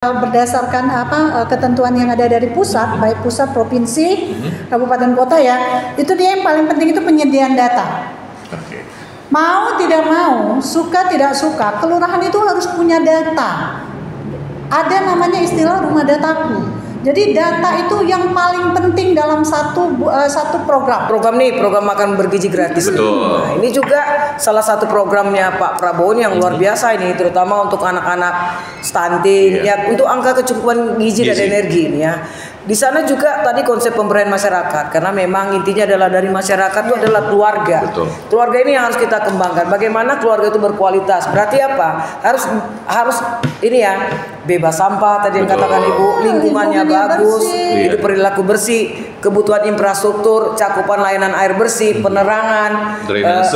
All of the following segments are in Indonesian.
berdasarkan ketentuan yang ada dari pusat, baik pusat, provinsi, kabupaten, kota ya, itu dia yang paling penting itu penyediaan data. Okay. Mau tidak mau, suka tidak suka, kelurahan itu harus punya data. Ada namanya istilah rumah dataku. Jadi data itu yang paling penting dalam satu program. Program makan bergizi gratis. Betul. Nah, ini juga salah satu programnya Pak Prabowo yang luar biasa ini, terutama untuk anak-anak stunting, ya untuk angka kecukupan gizi dan energi ini ya. Di sana juga tadi konsep pemberdayaan masyarakat, karena memang intinya adalah dari masyarakat itu adalah keluarga. Betul. Keluarga ini yang harus kita kembangkan. Bagaimana keluarga itu berkualitas? Berarti apa? Harus ini ya, bebas sampah tadi yang katakan Ibu, lingkungannya bagus, hidup perilaku bersih, kebutuhan infrastruktur, cakupan layanan air bersih, penerangan,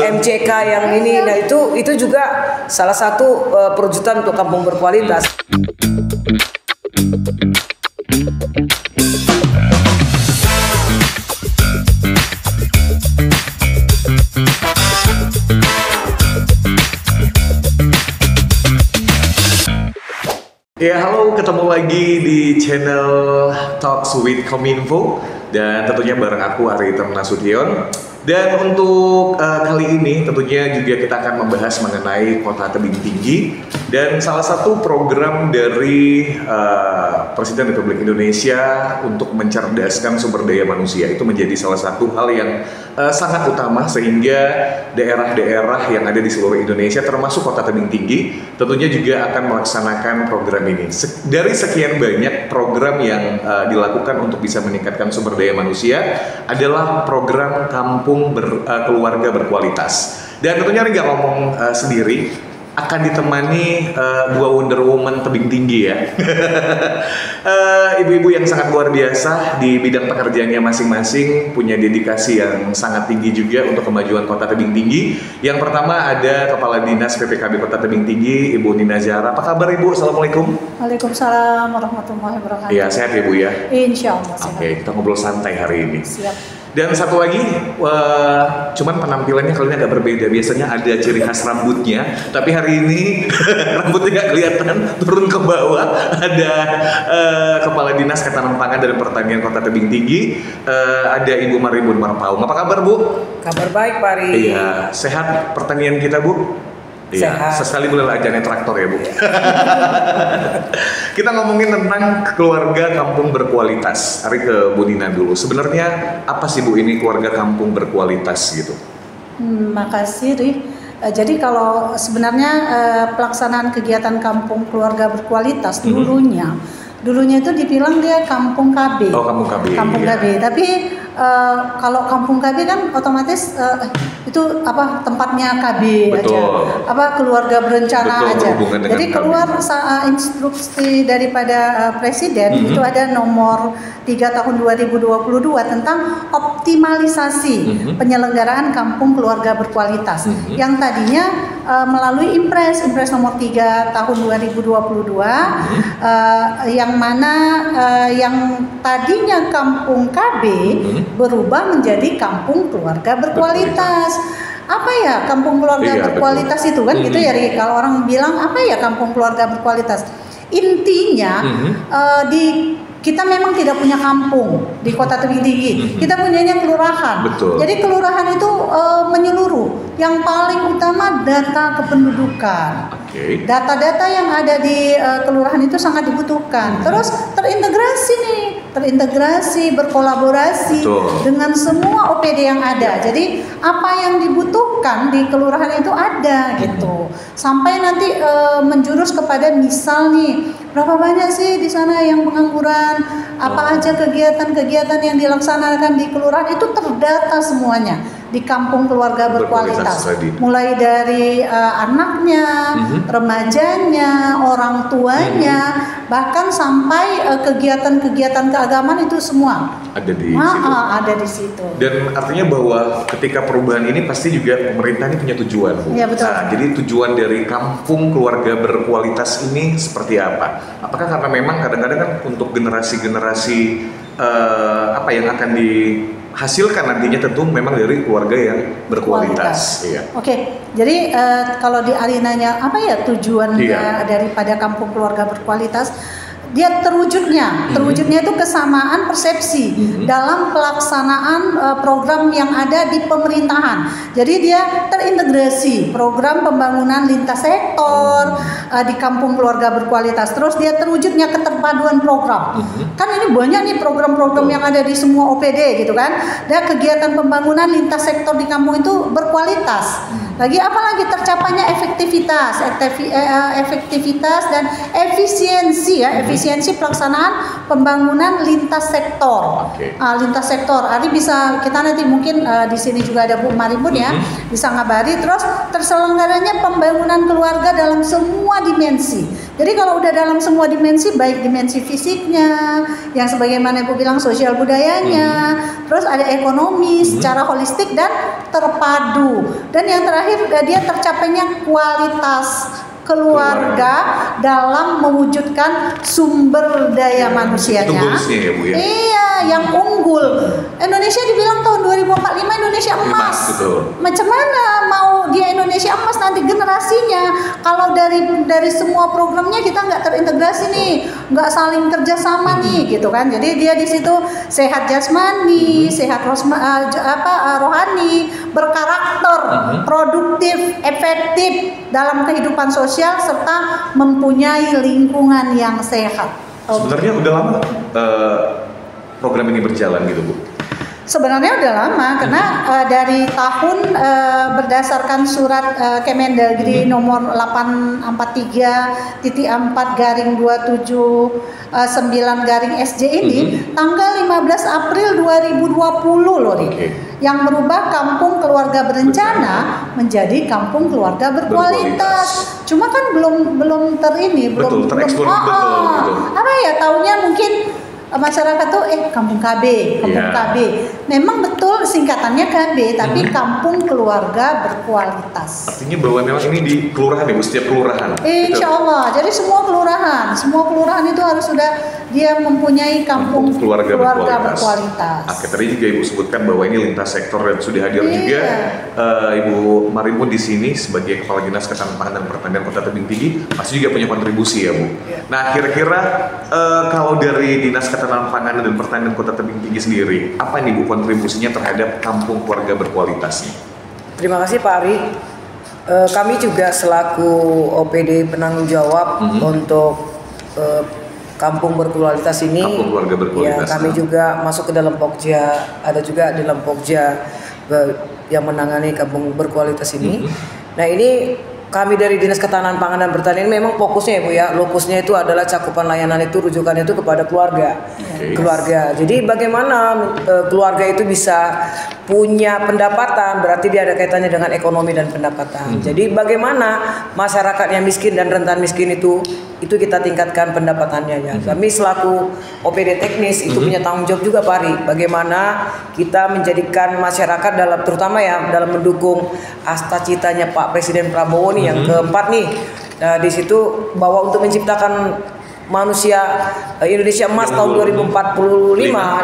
MCK yang ini. Nah itu juga salah satu perwujudan untuk kampung berkualitas. Ya, halo, ketemu lagi di channel Talks with Kominfo dan tentunya bareng aku Arita Nasution. Dan untuk kali ini tentunya juga kita akan membahas mengenai Kota Tebing Tinggi dan salah satu program dari Presiden Republik Indonesia untuk mencerdaskan sumber daya manusia itu menjadi salah satu hal yang sangat utama sehingga daerah-daerah yang ada di seluruh Indonesia termasuk Kota Tebing Tinggi tentunya juga akan melaksanakan program ini. Dari sekian banyak program yang dilakukan untuk bisa meningkatkan sumber daya manusia adalah program Kampung Keluarga Berkualitas. Dan tentunya nggak ngomong sendiri, akan ditemani dua Wonder Woman tebing tinggi ya. Ibu-ibu yang sangat luar biasa di bidang pekerjaannya masing-masing, punya dedikasi yang sangat tinggi juga untuk kemajuan Kota Tebing Tinggi. Yang pertama ada Kepala Dinas PPKB Kota Tebing Tinggi, Ibu Nina Zahra. Apa kabar Ibu? Assalamualaikum. Waalaikumsalam warahmatullahi wabarakatuh. Iya, sehat ya Bu ya? Insya Allah sehat. Oke, kita ngobrol santai hari ini. Siap. Dan satu lagi, cuman penampilannya kali ini agak berbeda. Biasanya ada ciri khas rambutnya, tapi hari ini rambutnya nggak kelihatan, turun ke bawah. Ada Kepala Dinas Ketahanan Pangan dan Pertanian Kota Tebing Tinggi, ada Ibu Marimun Marpaung. Apa kabar Bu? Kabar baik Pak Ri. Iya, sehat pertanian kita Bu? Iya, sesekali boleh aja naik traktor ya Bu. Kita ngomongin tentang keluarga kampung berkualitas. Hari ke Bu Nina dulu. Sebenarnya apa sih Bu ini keluarga kampung berkualitas gitu? Makasih Ri. Jadi kalau sebenarnya pelaksanaan kegiatan kampung keluarga berkualitas dulunya itu dibilang dia kampung KB. Oh, kampung KB. Kampung iya. KB. Tapi kalau kampung KB kan otomatis itu tempatnya KB. Betul. aja. Keluarga berencana. Betul, aja. Jadi keluar instruksi daripada Presiden itu ada nomor 3 tahun 2022 tentang optimalisasi penyelenggaraan kampung keluarga berkualitas. Yang tadinya melalui Impres nomor 3 tahun 2022 yang mana yang tadinya kampung KB berubah menjadi kampung keluarga berkualitas. Apa ya kampung keluarga berkualitas itu kan gitu ya Ri? Kalau orang bilang apa ya kampung keluarga berkualitas? Intinya kita memang tidak punya kampung di Kota Tebing Tinggi. Kita punyanya kelurahan. Betul. Jadi kelurahan itu menyeluruh. Yang paling utama data kependudukan. Okay. Data-data yang ada di kelurahan itu sangat dibutuhkan. Terus terintegrasi, berkolaborasi dengan semua OPD yang ada. Jadi apa yang dibutuhkan di kelurahan itu ada gitu. Sampai nanti menjurus kepada misal nih, berapa banyak sih di sana yang pengangguran, apa aja kegiatan-kegiatan yang dilaksanakan di kelurahan itu terdata semuanya di kampung keluarga berkualitas. Mulai dari anaknya, remajanya, orang tuanya, bahkan sampai kegiatan-kegiatan keagamaan itu semua ada di situ. Ada di situ. Dan artinya bahwa ketika perubahan ini pasti juga pemerintah ini punya tujuan, Bu. Ya, betul. Nah, jadi tujuan dari kampung keluarga berkualitas ini seperti apa? Apakah karena memang kadang-kadang kan untuk generasi-generasi apa yang akan dihasilkan nantinya tentu memang dari keluarga yang berkualitas. Iya. Oke, jadi kalau di arenanya apa ya tujuannya daripada kampung keluarga berkualitas? dia terwujudnya itu kesamaan persepsi dalam pelaksanaan program yang ada di pemerintahan. Jadi dia terintegrasi program pembangunan lintas sektor di kampung keluarga berkualitas. Terus dia terwujudnya keterpaduan program. Kan ini banyak nih program-program yang ada di semua OPD gitu kan. Dan kegiatan pembangunan lintas sektor di kampung itu berkualitas. Apalagi tercapainya efektivitas dan efisiensi efisiensi pelaksanaan pembangunan lintas sektor. Lintas sektor. Ari bisa kita nanti mungkin di sini juga ada Bu Marimun ya, bisa ngabari. Terus terselenggaranya pembangunan keluarga dalam semua dimensi. Jadi kalau udah dalam semua dimensi, baik dimensi fisiknya, yang sebagaimana Ibu bilang sosial budayanya, terus ada ekonomi secara holistik dan terpadu. Dan yang terakhir dia tercapainya kualitas keluarga dalam mewujudkan sumber daya manusianya. Itu goalsnya ya Bu ya? Iya, yang unggul. Indonesia dibilang tahun 2045 Indonesia emas. Macam mana mau dia Indonesia emas nanti generasinya kalau dari semua programnya kita nggak terintegrasi nih, nggak saling kerjasama nih gitu kan. Jadi dia di situ sehat jasmani, sehat rohani, berkarakter, produktif, efektif dalam kehidupan sosial serta mempunyai lingkungan yang sehat. Sebenarnya udah lama program ini berjalan gitu Bu? Sebenarnya udah lama karena dari tahun berdasarkan surat Kemendagri nomor 843.4/27/9/SJ ini tanggal 15 April 2020 loh nih. Yang merubah kampung keluarga berencana menjadi kampung keluarga berkualitas. Cuma kan belum tereksplor betul. Apa ya, taunya mungkin masyarakat tuh kampung KB. Memang betul singkatannya KB, tapi kampung keluarga berkualitas. Artinya bahwa memang ini di kelurahan ya Bu, setiap kelurahan. Insya Allah. Jadi semua kelurahan itu harus sudah dia mempunyai kampung keluarga berkualitas. Oke, tadi juga Ibu sebutkan bahwa ini lintas sektor dan sudah hadir juga Ibu Marimun di sini sebagai Kepala Dinas Ketahanan Pangan dan Pertanian Kota Tebing Tinggi, pasti juga punya kontribusi ya Bu. Nah, kira-kira kalau dari Dinas Ketahanan Pangan dan Pertanian Kota Tebing Tinggi sendiri, apa nih Bu kontribusinya terhadap kampung keluarga berkualitas? Terima kasih Pak Ari. Kami juga selaku OPD penanggung jawab untuk kampung berkualitas ini. Kampung keluarga berkualitas. Ya, kami juga masuk ke dalam Pokja, ada juga dalam Pokja yang menangani kampung berkualitas ini. Nah, ini kami dari Dinas Ketahanan Pangan dan Pertanian memang fokusnya ya Bu ya, lokusnya itu adalah cakupan layanan itu, rujukannya itu kepada keluarga. Keluarga. Jadi bagaimana keluarga itu bisa punya pendapatan, berarti dia ada kaitannya dengan ekonomi dan pendapatan. Jadi bagaimana masyarakat yang miskin dan rentan miskin itu kita tingkatkan pendapatannya ya. Kami selaku OPD teknis itu punya tanggung jawab juga Pak Ari, bagaimana kita menjadikan masyarakat terutama ya dalam mendukung asta-citanya Pak Presiden Prabowo nih yang keempat nih. Nah, di situ bahwa untuk menciptakan manusia Indonesia emas tahun 2045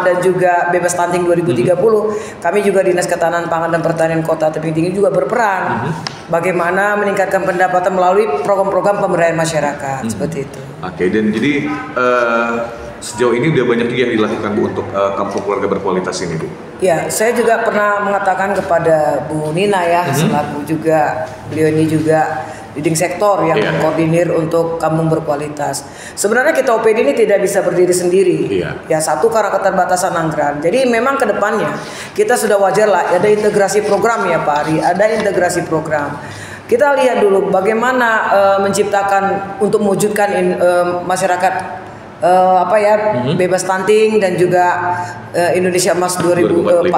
dan juga bebas stunting 2030, kami juga Dinas Ketahanan Pangan dan Pertanian Kota Tebing Tinggi juga berperan bagaimana meningkatkan pendapatan melalui program-program pemberdayaan masyarakat seperti itu. Oke, dan jadi sejauh ini udah banyak juga yang dilakukan Bu untuk kampung keluarga berkualitas ini Bu? Ya, saya juga pernah mengatakan kepada Bu Nina ya, selaku juga beliau ini juga leading sektor yang mengkoordinir untuk kampung berkualitas. Sebenarnya kita OPD ini tidak bisa berdiri sendiri. Ya, satu karena keterbatasan anggaran. Jadi memang ke depannya kita sudah wajar lah ada integrasi program ya Pak Ari, ada integrasi program. Kita lihat dulu bagaimana menciptakan untuk mewujudkan masyarakat bebas stunting dan juga Indonesia Emas 2045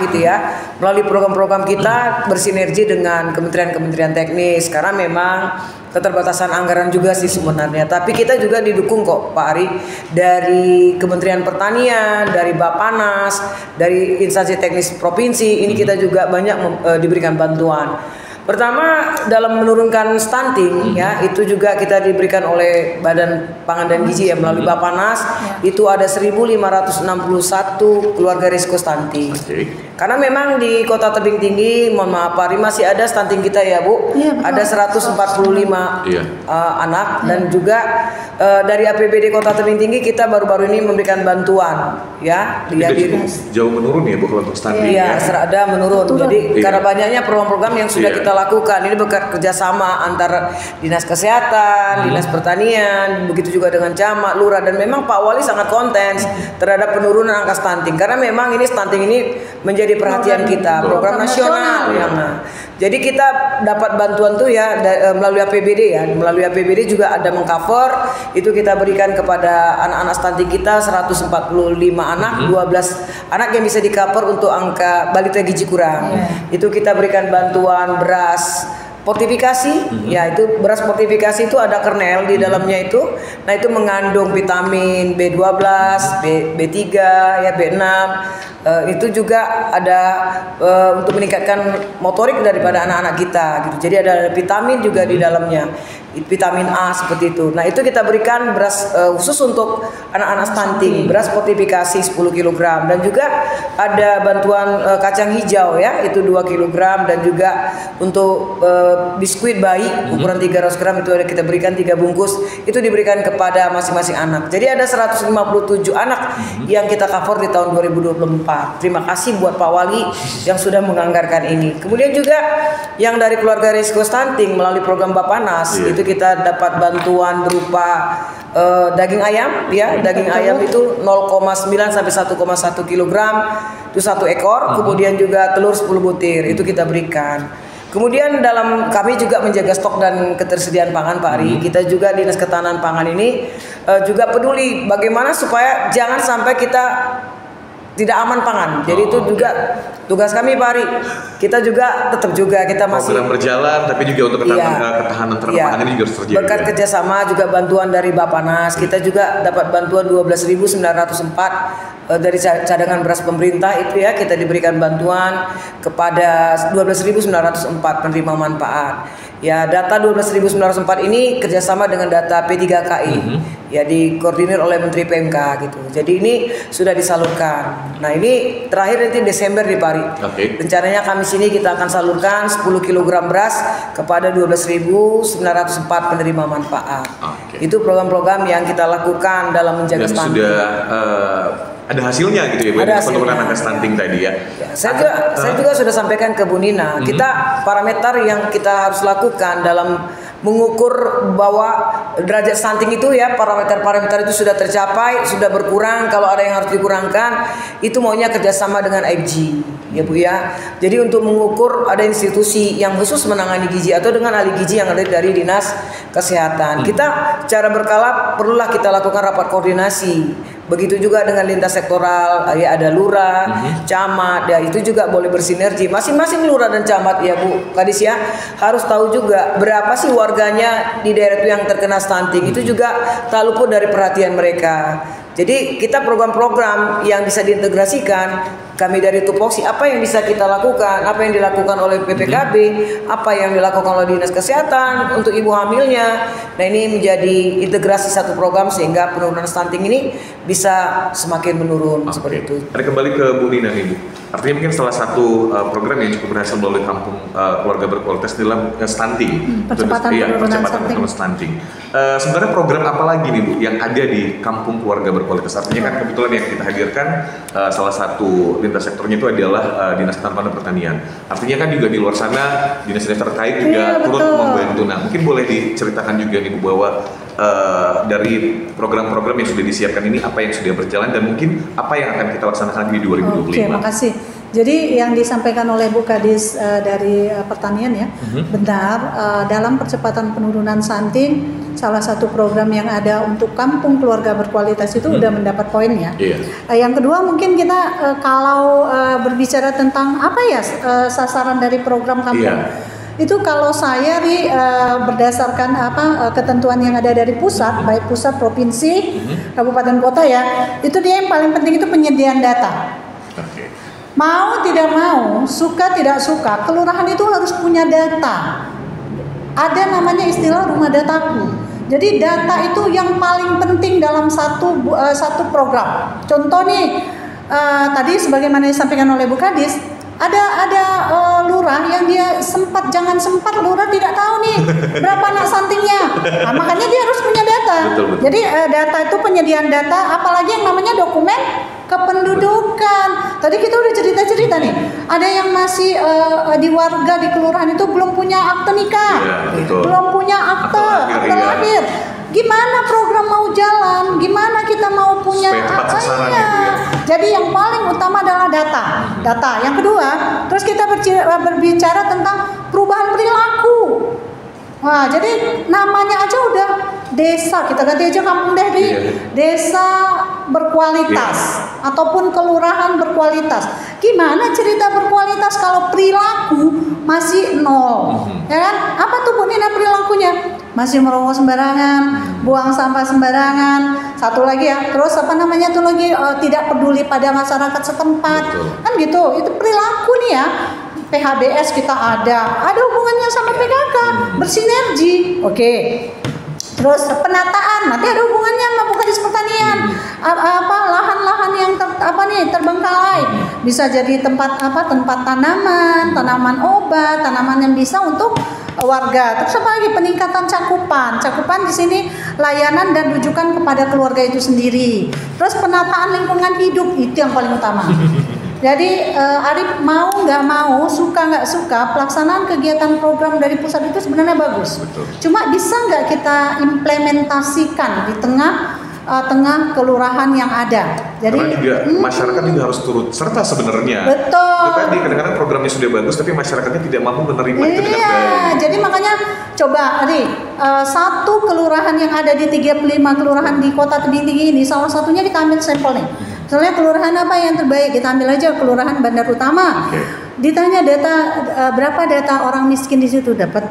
gitu ya, melalui program-program kita bersinergi dengan kementerian-kementerian teknis karena memang keterbatasan anggaran juga sih sebenarnya, tapi kita juga didukung kok Pak Ari dari Kementerian Pertanian, dari Bappenas, dari instansi teknis provinsi ini kita juga banyak diberikan bantuan. Pertama dalam menurunkan stunting ya, itu juga kita diberikan oleh Badan Pangan dan Gizi ya melalui Bappenas, itu ada 1.561 keluarga risiko stunting. Karena memang di Kota Tebing Tinggi, mohon maaf Pak Ari, masih ada stunting kita ya Bu. Ada 145 anak dan juga dari APBD Kota Tebing Tinggi kita baru-baru ini memberikan bantuan ya. Jauh menurun ya Bu kalau untuk stunting. Iya, serada menurun. Jadi karena banyaknya program-program yang sudah kita lakukan, ini bekerja sama antara Dinas Kesehatan, Dinas Pertanian, begitu juga dengan camat, lurah, dan memang Pak Wali sangat konten terhadap penurunan angka stunting karena memang ini stunting ini menjadi perhatian kita, program nasional ya. Jadi kita dapat bantuan tuh ya melalui APBD ya, melalui APBD juga ada mengcover, itu kita berikan kepada anak-anak stunting kita 145 anak, 12 anak yang bisa di-cover untuk angka balita gizi kurang. Itu kita berikan bantuan beras fortifikasi, ya itu beras fortifikasi itu ada kernel di dalamnya itu. Nah itu mengandung vitamin B12, B3, ya B6. Itu juga ada untuk meningkatkan motorik daripada anak-anak kita gitu. Jadi ada vitamin juga di dalamnya. Vitamin A seperti itu. Nah, itu kita berikan beras khusus untuk anak-anak stunting, beras fortifikasi 10 kg dan juga ada bantuan kacang hijau ya, itu 2 kg dan juga untuk biskuit bayi ukuran 300 gram itu ada kita berikan 3 bungkus, itu diberikan kepada masing-masing anak. Jadi ada 157 anak yang kita cover di tahun 2024. Terima kasih buat Pak Wali yang sudah menganggarkan ini. Kemudian juga yang dari keluarga risiko stunting melalui program Bappenas itu kita dapat bantuan berupa daging ayam ya, daging ayam itu 0,9 sampai 1,1 kg itu 1 ekor, kemudian juga telur 10 butir itu kita berikan. Kemudian dalam kami juga menjaga stok dan ketersediaan pangan Pak Ari, kita juga Dinas Ketahanan Pangan ini juga peduli bagaimana supaya jangan sampai kita tidak aman pangan. Jadi itu juga tugas kami Pak Ari. Kita juga tetap juga kita masih program berjalan, tapi juga untuk ketahanan terhadap pangan ini juga harus terjadi. Berkat kerjasama juga bantuan dari Bappenas, kita juga dapat bantuan 12.904 dari cadangan beras pemerintah itu ya, kita diberikan bantuan kepada 12.904 penerima manfaat. Ya, data 12.904 ini kerjasama dengan data P3KI, ya dikoordinir oleh Menteri PMK gitu. Jadi ini sudah disalurkan. Nah ini terakhir nanti Desember nih Pak Ari. Rencananya Kamis ini kita akan salurkan 10 kg beras kepada 12.904 penerima manfaat. Itu program-program yang kita lakukan dalam menjaga stunting. Sudah ada hasilnya gitu ya, ada penurunan angka stunting tadi ya. Saya juga sudah sampaikan ke Bu Nina, kita parameter yang kita harus lakukan dalam mengukur bahwa derajat stunting itu ya, parameter-parameter itu sudah tercapai, sudah berkurang, kalau ada yang harus dikurangkan itu maunya kerjasama dengan IFG ya Bu ya. Jadi untuk mengukur ada institusi yang khusus menangani gizi atau dengan ahli gizi yang ada dari Dinas Kesehatan. Kita secara berkala perlulah kita lakukan rapat koordinasi. Begitu juga dengan lintas sektoral, ya ada lurah, camat, ya itu juga boleh bersinergi. Masing-masing lurah dan camat ya Bu Kadis ya harus tahu juga berapa sih warganya di daerah itu yang terkena stunting. Itu juga tak luput dari perhatian mereka. Jadi kita program-program yang bisa diintegrasikan, kami dari Tupoksi, apa yang bisa kita lakukan, apa yang dilakukan oleh PPKB, apa yang dilakukan oleh Dinas Kesehatan untuk ibu hamilnya. Nah ini menjadi integrasi satu program sehingga penurunan stunting ini bisa semakin menurun seperti itu. Ada kembali ke Bu Nina nih Bu. Artinya mungkin salah satu program yang cukup berhasil melalui kampung keluarga berkualitas dalam stunting. Percepatan stunting. Sebenarnya program apa lagi nih Bu yang ada di kampung keluarga berkualitas? Artinya kan kebetulan yang kita hadirkan salah satu lintas sektornya itu adalah Dinas Ketahanan Pertanian. Artinya kan juga di luar sana dinas-dinas terkait juga turut membantu. Nah mungkin boleh diceritakan juga nih Bu bahwa dari program-program yang sudah disiapkan ini apa yang sudah berjalan dan mungkin apa yang akan kita laksanakan di 2025. Oke, makasih. Jadi yang disampaikan oleh Bu Kadis dari Pertanian ya, benar, dalam percepatan penurunan stunting salah satu program yang ada untuk kampung keluarga berkualitas itu udah mendapat poin ya. Yang kedua mungkin kita kalau berbicara tentang apa ya sasaran dari program kampung. Itu kalau saya berdasarkan ketentuan yang ada dari pusat, baik pusat, provinsi, kabupaten, kota ya, itu dia yang paling penting itu penyediaan data. Mau tidak mau, suka tidak suka, kelurahan itu harus punya data. Ada namanya istilah rumah dataku. Jadi data itu yang paling penting dalam satu program. Contoh nih, tadi sebagaimana disampaikan oleh Bu Kadis, ada lurah yang dia jangan sempat lurah tidak tahu nih berapa anak stuntingnya. Nah, makanya dia harus punya data. Betul. Jadi data itu penyediaan data, apalagi yang namanya dokumen kependudukan. Tadi kita udah cerita nih, ada yang masih di warga di kelurahan itu belum punya akte nikah, belum punya akte lahir. Gimana program mau jalan? Gimana kita mau punya sasaran gitu ya. Jadi yang paling utama adalah data. Yang kedua, terus kita berbicara tentang perubahan perilaku. Wah, jadi namanya aja udah desa, kita ganti aja kampung deh di desa berkualitas ataupun kelurahan berkualitas. Gimana cerita berkualitas kalau perilaku masih nol? Ya kan? Apa tuh Bu Nina perilakunya? Masih merokok sembarangan, buang sampah sembarangan. Satu lagi ya, terus apa namanya tuh lagi tidak peduli pada masyarakat setempat. Kan gitu, itu perilaku nih ya. PHBS kita ada hubungannya sama PKK, bersinergi. Oke. Terus penataan nanti ada hubungannya sama Bukadis Pertanian. Lahan-lahan yang terbengkalai bisa jadi tempat tanaman obat, tanaman yang bisa untuk warga. Terus apa lagi? Peningkatan cakupan di sini layanan dan rujukan kepada keluarga itu sendiri. Terus penataan lingkungan hidup itu yang paling utama. Jadi Arif mau nggak mau, suka nggak suka, pelaksanaan kegiatan program dari pusat itu sebenarnya bagus. Betul. Cuma bisa nggak kita implementasikan di tengah kelurahan yang ada. Jadi karena juga masyarakat juga harus turut serta sebenarnya. Betul. Itu tadi kadang-kadang programnya sudah bagus tapi masyarakatnya tidak mampu menerima itu dengan baik. Jadi makanya coba satu kelurahan yang ada di 35 kelurahan di Kota Tebing Tinggi ini, salah satunya kita ambil sampel nih. Misalnya kelurahan apa yang terbaik, kita ambil aja kelurahan Bandar Utama. Ditanya data berapa data orang miskin di situ dapat,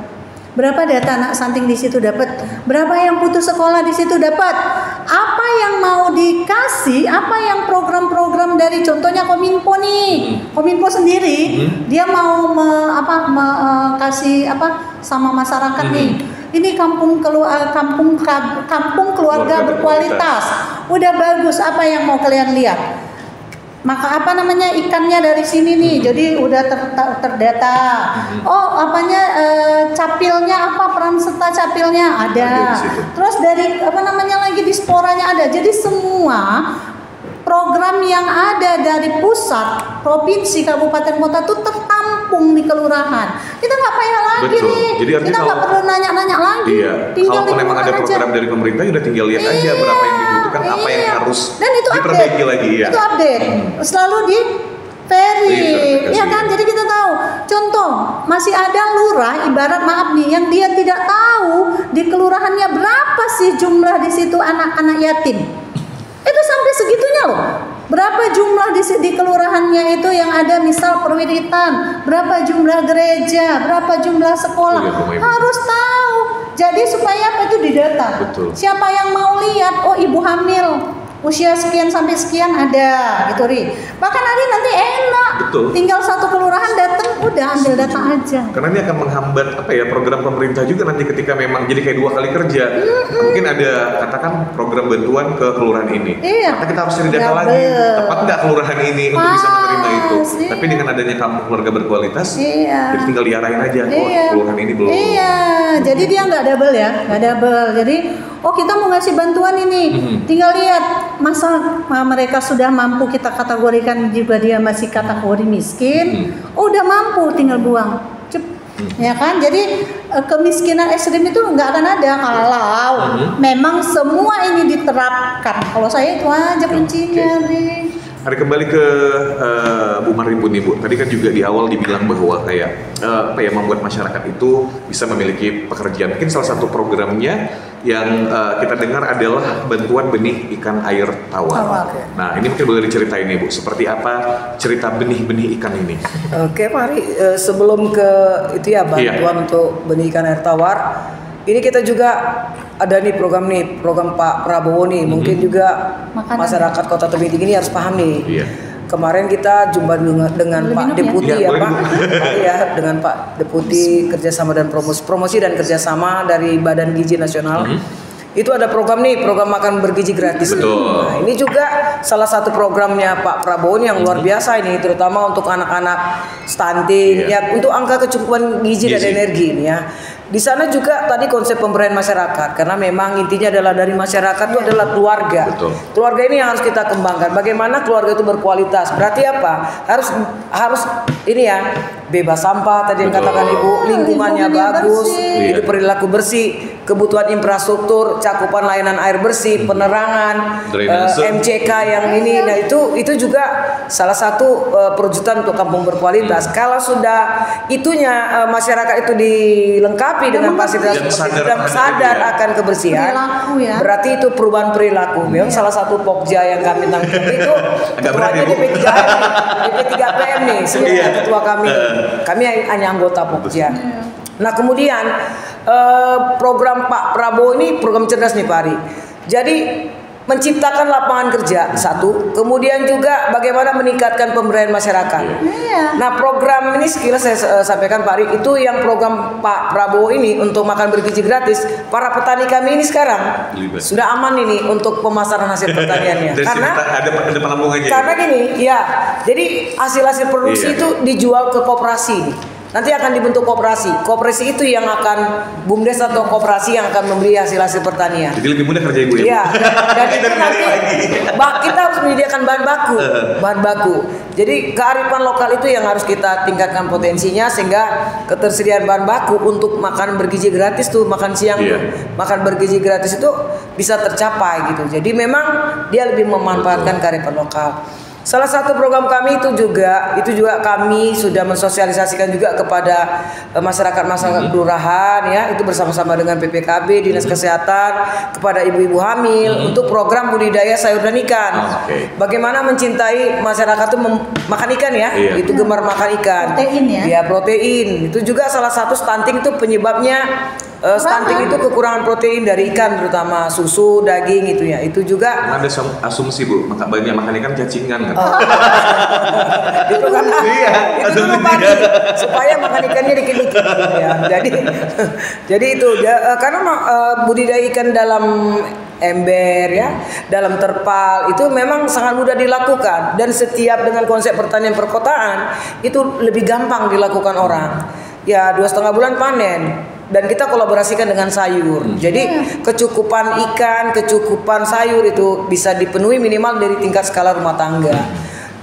berapa data anak stunting di situ dapat, berapa yang putus sekolah di situ dapat, apa yang mau dikasih, apa yang program-program dari contohnya Kominfo nih, Kominfo sendiri dia mau kasih sama masyarakat nih. Ini kampung keluarga berkualitas. Udah bagus, apa yang mau kalian lihat? Maka ikannya dari sini nih, jadi udah terdata. Capilnya peran serta capilnya ada. Terus dari lagi disporanya ada. Jadi semua program yang ada dari pusat, provinsi, kabupaten, kota itu tertampung di kelurahan. Kita nggak payah lagi nih. Jadi kita nggak perlu nanya-nanya lagi. Iya. Kalau memang ada program dari pemerintah, udah tinggal lihat aja berapa yang dibutuhkan, apa yang harus diperbaiki lagi. Ya. Itu update. Selalu di ya kan, jadi kita tahu. Contoh, masih ada lurah, ibarat maaf nih, yang dia tidak tahu di kelurahannya berapa sih jumlah di situ anak-anak yatim. Itu sampai segitunya loh. Berapa jumlah di kelurahannya itu yang ada misal perwiritan, berapa jumlah gereja, berapa jumlah sekolah, harus tahu. Jadi supaya apa itu didata. Siapa yang mau lihat, ibu hamil usia sekian sampai sekian ada gitu bahkan nanti enak. Tinggal satu kelurahan datang udah ambil data aja. Karena ini akan menghambat program pemerintah juga nanti ketika memang jadi kayak 2 kali kerja. Mungkin ada katakan program bantuan ke kelurahan ini. Maka kita harus cari data lagi. Tepat nggak kelurahan ini untuk bisa menerima itu. Tapi dengan adanya kampung keluarga berkualitas, jadi tinggal diarahin aja. Kelurahan ini belum. Jadi dia nggak double ya, nggak double. Jadi kita mau ngasih bantuan ini, tinggal lihat masa mereka sudah mampu, kita kategorikan juga dia masih kategori miskin, udah mampu, tinggal buang, ya kan? Jadi kemiskinan ekstrim itu nggak akan ada kalau memang semua ini diterapkan. Kalau saya itu aja kuncinya, Hari kembali ke Bu Marimpun nih Bu. Tadi kan juga di awal dibilang bahwa membuat masyarakat itu bisa memiliki pekerjaan. Mungkin salah satu programnya yang kita dengar adalah bantuan benih ikan air tawar. Nah, ini mungkin boleh diceritain nih Bu, seperti apa cerita benih-benih ikan ini? Oke, mari sebelum ke itu ya bantuan untuk benih ikan air tawar. Ini kita juga ada program Pak Prabowo nih. Mungkin juga masyarakat Kota Tebing Tinggi ini harus paham nih. Kemarin kita jumpa dengan Pak Deputi ya Pak, ya dengan Pak Deputi kerjasama dan promosi dan kerjasama dari Badan Gizi Nasional. Itu ada program makan bergizi gratis. Betul. Nah, ini juga salah satu programnya Pak Prabowo yang luar biasa ini, terutama untuk anak-anak stunting, ya untuk angka kecukupan gizi dan energi ini ya. Di sana juga tadi konsep pemberdayaan masyarakat, karena memang intinya adalah dari masyarakat itu adalah keluarga. Betul. Keluarga ini yang harus kita kembangkan. Bagaimana keluarga itu berkualitas? Berarti apa? Harus ini ya, bebas sampah tadi yang katakan Ibu, lingkungannya bagus, itu perilaku bersih, kebutuhan infrastruktur, cakupan layanan air bersih, penerangan, MCK yang ini. Nah itu juga salah satu perwujudan untuk kampung berkualitas. Kalau sudah itunya masyarakat itu dilengkapi dengan fasilitas dan sadar akan kebersihan, ya. Berarti itu perubahan perilaku. Memang salah satu pokja yang kami tangkap itu ketuanya DP3PM nih, sebenarnya ketua kami. Kami hanya anggota pokja. Nah kemudian program Pak Prabowo ini program cerdas nih Pak Ari. Jadi menciptakan lapangan kerja satu, kemudian juga bagaimana meningkatkan pemberdayaan masyarakat. Nah program ini sekilas saya sampaikan Pak Ari, itu yang program Pak Prabowo ini untuk makan bergizi gratis. Para petani kami ini sekarang sudah aman ini untuk pemasaran hasil pertaniannya. Karena gini ya, jadi hasil produksi itu dijual ke koperasi. Nanti akan dibentuk koperasi. Koperasi itu yang akan BUMDes atau koperasi yang akan membeli hasil pertanian. Jadi lebih mudah kerja Ibu ya? Iya. Dan itu nanti kita harus menyediakan bahan baku. Jadi kearifan lokal itu yang harus kita tingkatkan potensinya, sehingga ketersediaan bahan baku untuk makan bergizi gratis tuh, makan siang tuh, makan bergizi gratis itu bisa tercapai gitu. Jadi memang dia lebih memanfaatkan kearifan lokal. Salah satu program kami itu juga kami sudah mensosialisasikan juga kepada masyarakat kelurahan ya, itu bersama-sama dengan PPKB, Dinas Kesehatan, kepada ibu-ibu hamil untuk program budidaya sayur dan ikan. Bagaimana mencintai masyarakat itu makan ikan ya, itu gemar makan ikan. Protein ya. Ya protein. Itu juga salah satu stunting itu penyebabnya. Stunting itu kekurangan protein dari ikan, terutama susu, daging itu ya. Itu juga ada asumsi Bu, banyak makan ikan cacingan kan? Itu karena itu dulu pagi supaya makan ikannya dikit-dikit ya. Jadi itu karena budidaya ikan dalam ember ya, dalam terpal itu memang sangat mudah dilakukan, dan setiap dengan konsep pertanian perkotaan itu lebih gampang dilakukan orang. Ya 2,5 bulan panen. Dan kita kolaborasikan dengan sayur. Jadi kecukupan ikan, kecukupan sayur itu bisa dipenuhi minimal dari tingkat skala rumah tangga.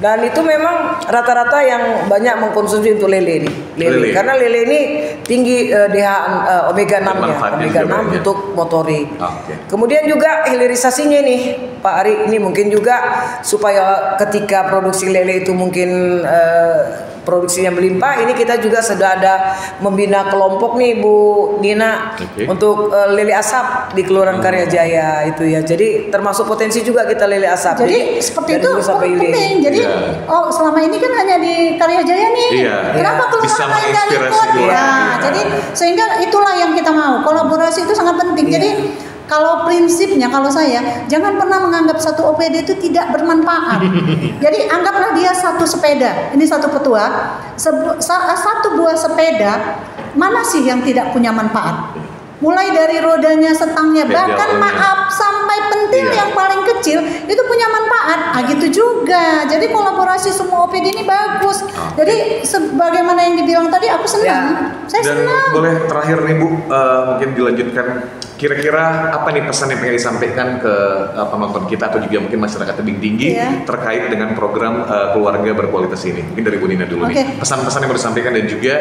Dan itu memang rata-rata yang banyak mengkonsumsi untuk lele nih. Lele. Karena lele ini tinggi omega 6-nya, omega 6 untuk motorik. Kemudian juga hilirisasinya nih Pak Ari, ini mungkin juga supaya ketika produksi lele itu mungkin produksinya melimpah, ini kita juga sudah ada membina kelompok nih Bu Nina untuk lele asap di Kelurahan Karya Jaya itu ya. Jadi termasuk potensi juga kita lele asap. Jadi seperti itu penting. Jadi selama ini kan hanya di Karya Jaya nih. Kenapa kelurahan lain nggak ikut? Jadi sehingga itulah yang kita mau. Kolaborasi itu sangat penting. Jadi kalau prinsipnya, kalau saya jangan pernah menganggap satu OPD itu tidak bermanfaat. Jadi anggaplah dia satu sepeda, ini satu petua, satu buah sepeda, mana sih yang tidak punya manfaat? Mulai dari rodanya, setangnya, bahkan maaf sampai pentil yang paling kecil itu punya manfaat. Gitu juga. Jadi kolaborasi semua OPD ini bagus. Jadi sebagaimana yang dibilang tadi, aku senang. Saya senang. Boleh terakhir nih Bu, mungkin dilanjutkan. Kira-kira apa nih pesan yang pengen disampaikan ke penonton kita atau juga mungkin masyarakat tebing tinggi terkait dengan program keluarga berkualitas ini? Mungkin dari Bu Nina dulu nih. Pesan-pesan yang mau disampaikan dan juga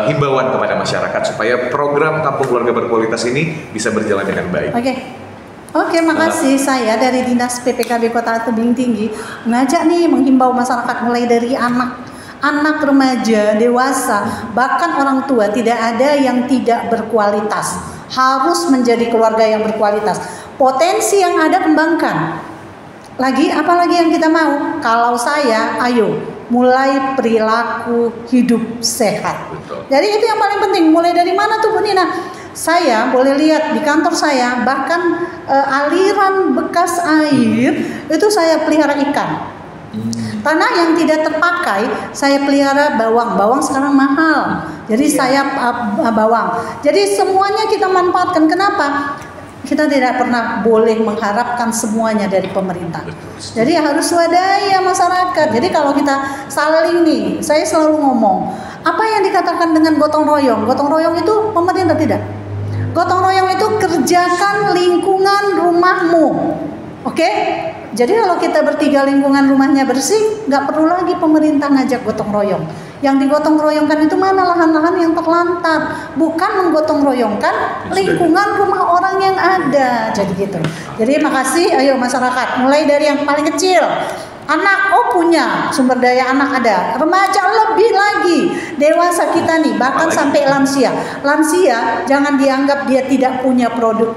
himbauan kepada masyarakat supaya program kampung keluarga berkualitas ini bisa berjalan dengan baik. Oke, makasih. Saya dari Dinas PPKB Kota Tebing Tinggi mengajak nih, menghimbau masyarakat mulai dari anak remaja, dewasa, bahkan orang tua, tidak ada yang tidak berkualitas. Harus menjadi keluarga yang berkualitas. Potensi yang ada kembangkan. Apalagi yang kita mau? Kalau saya, ayo mulai perilaku hidup sehat. Jadi itu yang paling penting. Mulai dari mana tuh Bu Nina? Saya boleh lihat di kantor saya, bahkan aliran bekas air itu saya pelihara ikan. Tanah yang tidak terpakai saya pelihara bawang. Bawang sekarang mahal. Jadi saya bawang. Jadi semuanya kita manfaatkan. Kenapa? Kita tidak pernah boleh mengharapkan semuanya dari pemerintah. Jadi harus swadaya masyarakat. Jadi kalau kita saling nih, saya selalu ngomong, apa yang dikatakan dengan gotong royong? Gotong royong itu pemerintah tidak. Gotong royong itu kerjakan lingkungan rumahmu. Oke? Jadi kalau kita bertiga lingkungan rumahnya bersih, nggak perlu lagi pemerintah ngajak gotong royong. Yang digotong royongkan itu mana lahan-lahan yang terlantar, bukan menggotong royongkan lingkungan rumah orang yang ada. Jadi gitu. Jadi makasih, ayo masyarakat, mulai dari yang paling kecil. Anak, punya sumber daya anak ada, remaja lebih lagi, dewasa kita nih, bahkan sampai lansia. Lansia jangan dianggap dia tidak punya produk.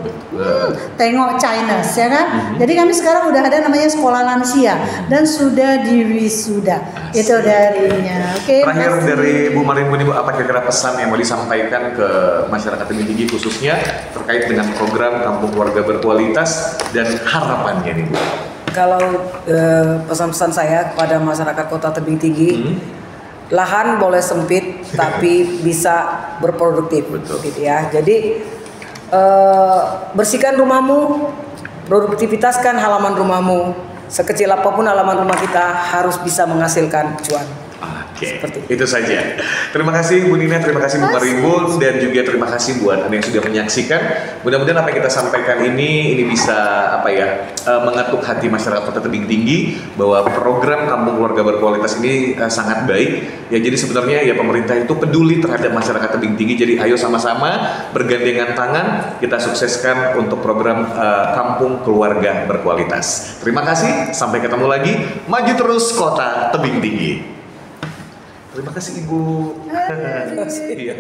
Tengok China, ya kan? Jadi kami sekarang udah ada namanya sekolah lansia dan sudah diwisuda. Itu darinya. Oke. Terakhir dari Bu Marimbun, Ibu, apa kira-kira pesan yang mau disampaikan ke masyarakat Tebing Tinggi khususnya terkait dengan program Kampung Keluarga Berkualitas dan harapannya nih, Bu? Kalau pesan-pesan saya kepada masyarakat Kota Tebing Tinggi, lahan boleh sempit tapi bisa berproduktif. Betul. Gitu ya. Jadi bersihkan rumahmu, produktivitaskan halaman rumahmu. Sekecil apapun halaman rumah kita harus bisa menghasilkan cuan. Oke, itu saja. Terima kasih Bu Nina, terima kasih Bu Marimbun, dan juga terima kasih buat Anda yang sudah menyaksikan. Mudah-mudahan apa yang kita sampaikan ini bisa mengetuk hati masyarakat Kota Tebing Tinggi bahwa program Kampung Keluarga Berkualitas ini sangat baik. Ya, jadi sebenarnya ya pemerintah itu peduli terhadap masyarakat Tebing Tinggi. Jadi ayo sama-sama bergandengan tangan kita sukseskan untuk program Kampung Keluarga Berkualitas. Terima kasih, sampai ketemu lagi. Maju terus Kota Tebing Tinggi. Terima kasih Ibu. Terima kasih.